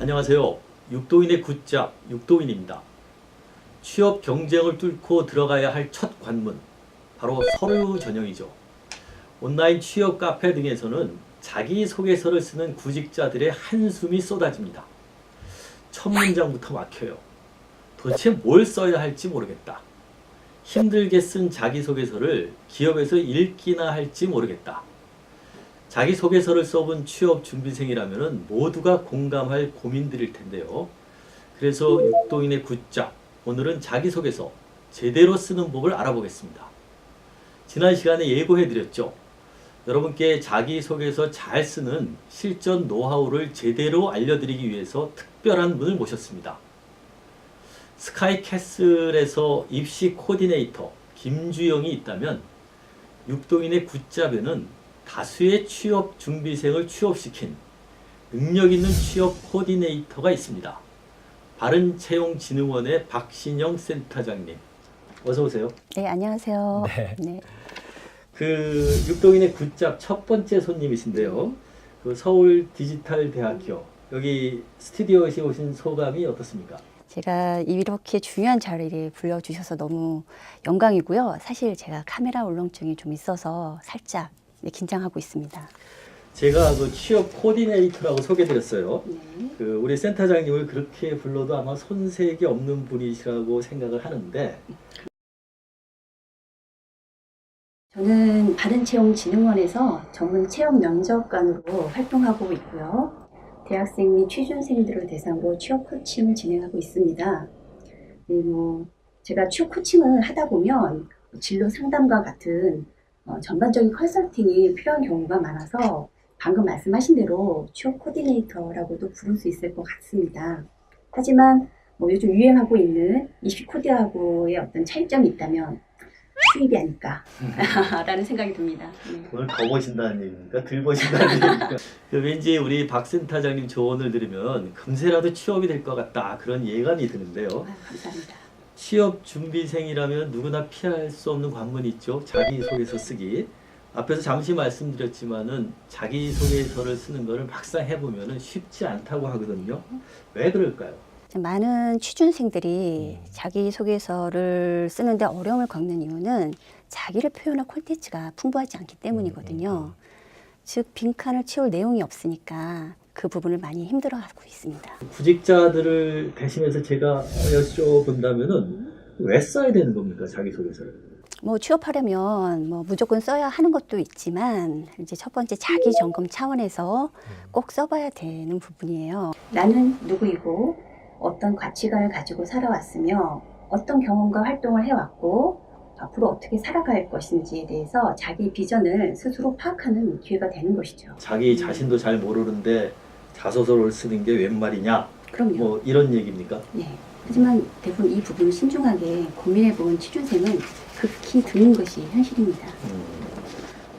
안녕하세요. 육도인의 굿잡 육도인입니다. 취업 경쟁을 뚫고 들어가야 할 첫 관문, 바로 서류 전형이죠. 온라인 취업 카페 등에서는 자기소개서를 쓰는 구직자들의 한숨이 쏟아집니다. 첫 문장부터 막혀요. 도대체 뭘 써야 할지 모르겠다. 힘들게 쓴 자기소개서를 기업에서 읽기나 할지 모르겠다. 자기소개서를 써본 취업준비생이라면 모두가 공감할 고민들일 텐데요. 그래서 육도인의 굿잡, 오늘은 자기소개서 제대로 쓰는 법을 알아보겠습니다. 지난 시간에 예고해드렸죠. 여러분께 자기소개서 잘 쓰는 실전 노하우를 제대로 알려드리기 위해서 특별한 분을 모셨습니다. 스카이캐슬에서 입시 코디네이터 김주영이 있다면 육도인의 굿잡에는 다수의 취업 준비생을 취업시킨 능력 있는 취업 코디네이터가 있습니다. 바른채용진흥원의 박신영 센터장님, 어서 오세요. 네, 안녕하세요. 네. 그 육도인의 굿잡 첫 번째 손님이신데요. 그 서울 디지털대학교 여기 스튜디오에 오신 소감이 어떻습니까? 제가 이렇게 중요한 자리에 불러주셔서 너무 영광이고요. 사실 제가 카메라 울렁증이 좀 있어서 살짝 긴장하고 있습니다. 제가 그 취업 코디네이터라고 소개드렸어요. 네. 그 우리 센터장님을 그렇게 불러도 아마 손색이 없는 분이시라고 생각을 하는데, 저는 바른채용진흥원에서 전문 체험 면접관으로 활동하고 있고요. 대학생 및 취준생들을 대상으로 취업 코칭을 진행하고 있습니다. 그리고 제가 취업 코칭을 하다 보면 진로 상담과 같은 전반적인 컨설팅이 필요한 경우가 많아서 방금 말씀하신 대로 취업 코디네이터라고도 부를 수 있을 것 같습니다. 하지만 요즘 유행하고 있는 입시 코디하고의 어떤 차이점이 있다면 수입이 아닐까 라는 생각이 듭니다. 네. 오늘 더 보신다는 얘기입니까? 덜 보신다는 얘기입니까? 왠지 우리 박 센터장님 조언을 들으면 금세라도 취업이 될 것 같다, 그런 예감이 드는데요. 감사합니다. 취업 준비생이라면 누구나 피할 수 없는 관문이 있죠. 자기소개서 쓰기. 앞에서 잠시 말씀드렸지만은 자기소개서를 쓰는 거를 막상 해보면은 쉽지 않다고 하거든요. 왜 그럴까요? 많은 취준생들이 자기소개서를 쓰는데 어려움을 겪는 이유는 자기를 표현할 콘텐츠가 풍부하지 않기 때문이거든요. 즉 빈칸을 채울 내용이 없으니까 그 부분을 많이 힘들어하고 있습니다. 구직자들을 대신해서 제가 여쭤본다면은 왜 써야 되는 겁니까, 자기소개서를? 취업하려면 무조건 써야 하는 것도 있지만 이제 첫 번째 자기 점검 차원에서 꼭 써봐야 되는 부분이에요. 나는 누구이고 어떤 가치관을 가지고 살아왔으며 어떤 경험과 활동을 해왔고 앞으로 어떻게 살아갈 것인지에 대해서 자기 비전을 스스로 파악하는 기회가 되는 것이죠. 자기 자신도 잘 모르는데 자소서를 쓰는 게 웬 말이냐? 그럼요. 이런 얘기입니까? 네. 하지만 대부분 이 부분을 신중하게 고민해본 취준생은 극히 드문 것이 현실입니다.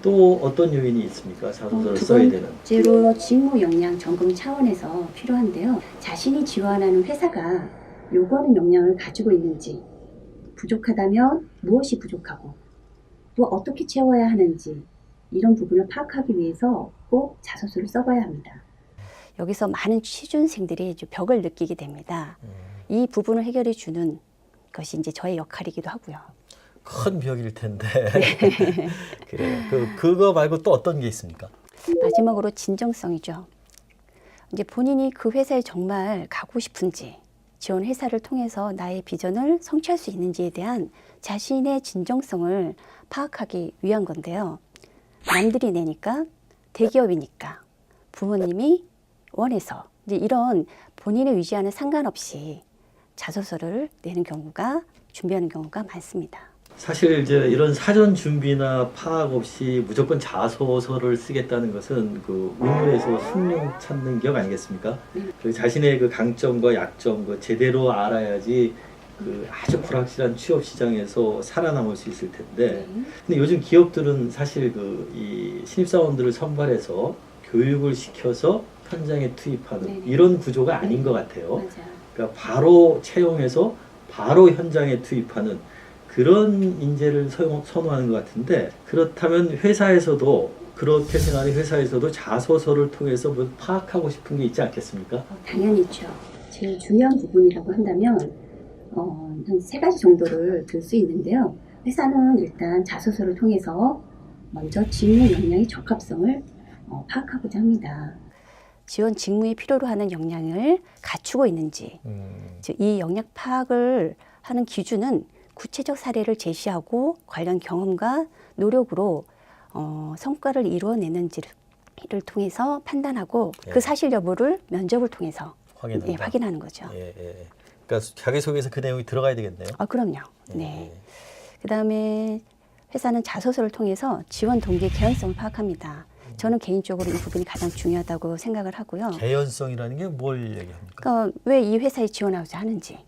또 어떤 요인이 있습니까? 자소서를 써야 되는. 두 번째로 직무 역량 점검 차원에서 필요한데요. 자신이 지원하는 회사가 요구하는 역량을 가지고 있는지, 부족하다면 무엇이 부족하고 또 어떻게 채워야 하는지 이런 부분을 파악하기 위해서 꼭 자소서를 써봐야 합니다. 여기서 많은 취준생들이 벽을 느끼게 됩니다. 이 부분을 해결해 주는 것이 이제 저의 역할이기도 하고요. 큰 벽일 텐데. 그래요. 그거 말고 또 어떤 게 있습니까? 마지막으로 진정성이죠. 이제 본인이 그 회사에 정말 가고 싶은지, 지원 회사를 통해서 나의 비전을 성취할 수 있는지에 대한 자신의 진정성을 파악하기 위한 건데요. 남들이 내니까, 대기업이니까, 부모님이 원해서 이제 이런 본인의 의지와는 상관없이 자소서를 내는 경우가, 준비하는 경우가 많습니다. 사실 이제 이런 사전 준비나 파악 없이 무조건 자소서를 쓰겠다는 것은 그 의문에서 숙명 찾는 격 아니겠습니까? 그 자신의 그 강점과 약점 제대로 알아야지 그 아주 불확실한 취업 시장에서 살아남을 수 있을 텐데, 근데 요즘 기업들은 사실 이 신입사원들을 선발해서 교육을 시켜서 현장에 투입하는 이런 구조가 아닌 것 같아요. 그러니까 바로 채용해서 바로 현장에 투입하는 그런 인재를 선호하는 것 같은데, 그렇다면 회사에서도 그렇게 생각하는 회사에서도 자소서를 통해서 뭐 파악하고 싶은 게 있지 않겠습니까? 당연히 있죠. 제일 중요한 부분이라고 한다면 한 3가지 정도를 들 수 있는데요. 회사는 일단 자소서를 통해서 먼저 직무 역량의 적합성을 파악하고자 합니다. 지원 직무에 필요로 하는 역량을 갖추고 있는지, 즉 이 역량 파악을 하는 기준은 구체적 사례를 제시하고 관련 경험과 노력으로 성과를 이루어내는지를 통해서 판단하고 예. 그 사실 여부를 면접을 통해서 확인한다. 확인하는 거죠. 예. 그러니까 자기소개에서 그 내용이 들어가야 되겠네요. 그럼요. 네. 그다음에 회사는 자소서를 통해서 지원 동기의 개연성을 파악합니다. 저는 개인적으로 이 부분이 가장 중요하다고 생각을 하고요. 개연성이라는 게 뭘 얘기합니까? 그러니까 왜 이 회사에 지원하고자 하는지,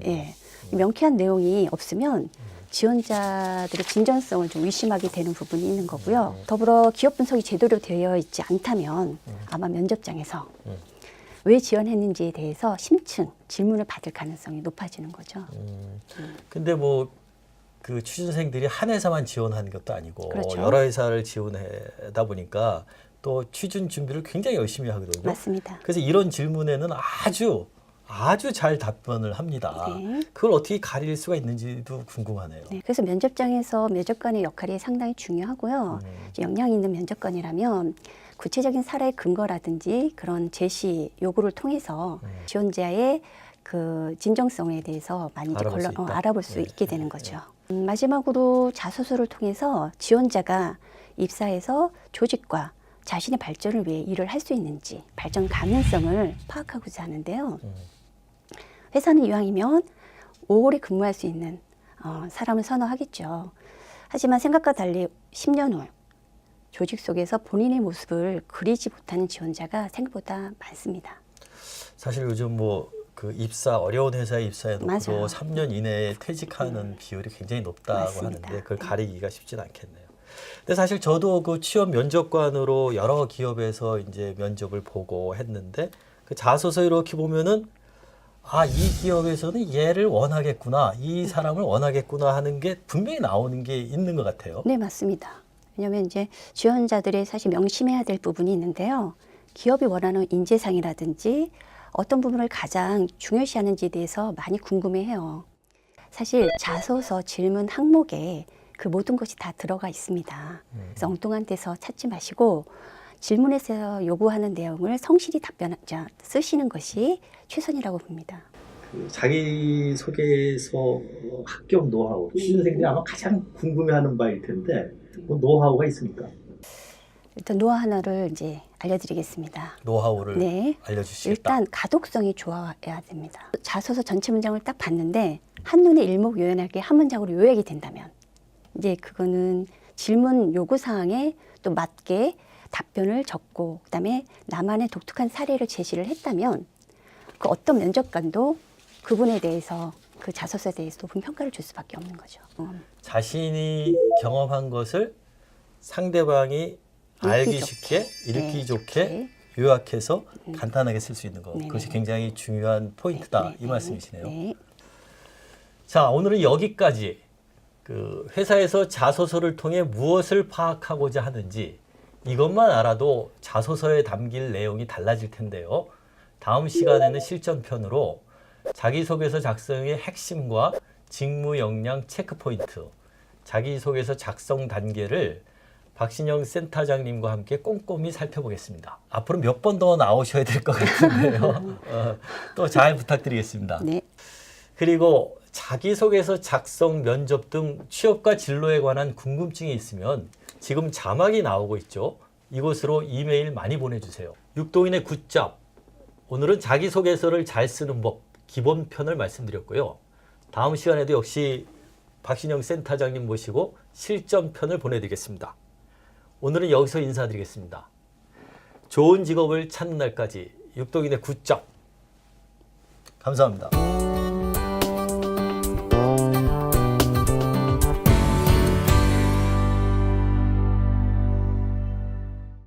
예, 명쾌한 내용이 없으면 지원자들의 진정성을 좀 의심하게 되는 부분이 있는 거고요. 더불어 기업 분석이 제대로 되어 있지 않다면 아마 면접장에서 왜 지원했는지에 대해서 심층 질문을 받을 가능성이 높아지는 거죠. 근데 뭐 그 취준생들이 한 회사만 지원하는 것도 아니고 그렇죠. 여러 회사를 지원하다 보니까 또 취준 준비를 굉장히 열심히 하거든요. 맞습니다. 그래서 이런 질문에는 아주 잘 답변을 합니다. 네. 그걸 어떻게 가릴 수가 있는지도 궁금하네요. 네, 그래서 면접장에서 면접관의 역할이 상당히 중요하고요. 이제 역량이 있는 면접관이라면 구체적인 사례 근거라든지 그런 제시 요구를 통해서 지원자의 그 진정성에 대해서 많이 이제 알아볼 수 있게 되는 거죠. 마지막으로 자소서를 통해서 지원자가 입사해서 조직과 자신의 발전을 위해 일을 할 수 있는지 발전 가능성을 파악하고자 하는데요. 회사는 이왕이면 오래 근무할 수 있는 사람을 선호하겠죠. 하지만 생각과 달리 10년 후 조직 속에서 본인의 모습을 그리지 못하는 지원자가 생각보다 많습니다. 사실 요즘 뭐 그 어려운 회사에 입사해놓고도 맞아요. 3년 이내에 퇴직하는 비율이 굉장히 높다고 맞습니다. 하는데 그걸 가리기가 쉽진 않겠네요. 근데 사실 저도 그 취업 면접관으로 여러 기업에서 이제 면접을 보고 했는데 그 자소서 이렇게 보면은 이 기업에서는 얘를 원하겠구나, 이 사람을 원하겠구나 하는 게 분명히 나오는 게 있는 것 같아요. 네, 맞습니다. 왜냐하면 이제 지원자들이 사실 명심해야 될 부분이 있는데요. 기업이 원하는 인재상이라든지 어떤 부분을 가장 중요시하는지에 대해서 많이 궁금해해요. 사실 자소서 질문 항목에 그 모든 것이 다 들어가 있습니다. 그래서 엉뚱한 데서 찾지 마시고 질문에서 요구하는 내용을 성실히 쓰시는 것이 최선이라고 봅니다. 그 자기소개서 합격 노하우, 취준생들이 아마 가장 궁금해하는 바일 텐데 뭐 노하우가 있습니까? 일단 노하우 하나를 이제 알려드리겠습니다. 노하우를 네. 알려주시겠다. 일단 가독성이 좋아야 됩니다. 자소서 전체 문장을 딱 봤는데 한눈에 일목요연하게 한 문장으로 요약이 된다면 이제 그거는 질문 요구 사항에 또 맞게 답변을 적고 그다음에 나만의 독특한 사례를 제시를 했다면 그 어떤 면접관도 그분에 대해서 그 자소서에 대해서 높은 평가를 줄 수밖에 없는 거죠. 자신이 경험한 것을 상대방이 알기 쉽게, 읽기 좋게 요약해서 간단하게 쓸 수 있는 것. 그것이 굉장히 중요한 포인트다. 이 말씀이시네요. 네. 자, 오늘은 여기까지 그 회사에서 자소서를 통해 무엇을 파악하고자 하는지 이것만 알아도 자소서에 담길 내용이 달라질 텐데요. 다음 시간에는 실전편으로 자기소개서 작성의 핵심과 직무 역량 체크 포인트, 자기소개서 작성 단계를 박신영 센터장님과 함께 꼼꼼히 살펴보겠습니다. 앞으로 몇 번 더 나오셔야 될 것 같은데요. 또 잘 부탁드리겠습니다. 네. 그리고 자기소개서 작성, 면접 등 취업과 진로에 관한 궁금증이 있으면 지금 자막이 나오고 있죠. 이곳으로 이메일 많이 보내주세요. 육동인의 굿잡. 오늘은 자기소개서를 잘 쓰는 법 기본편을 말씀드렸고요. 다음 시간에도 역시 박신영 센터장님 모시고 실전편을 보내드리겠습니다. 오늘은 여기서 인사드리겠습니다. 좋은 직업을 찾는 날까지 육동인의 굿잡. 감사합니다.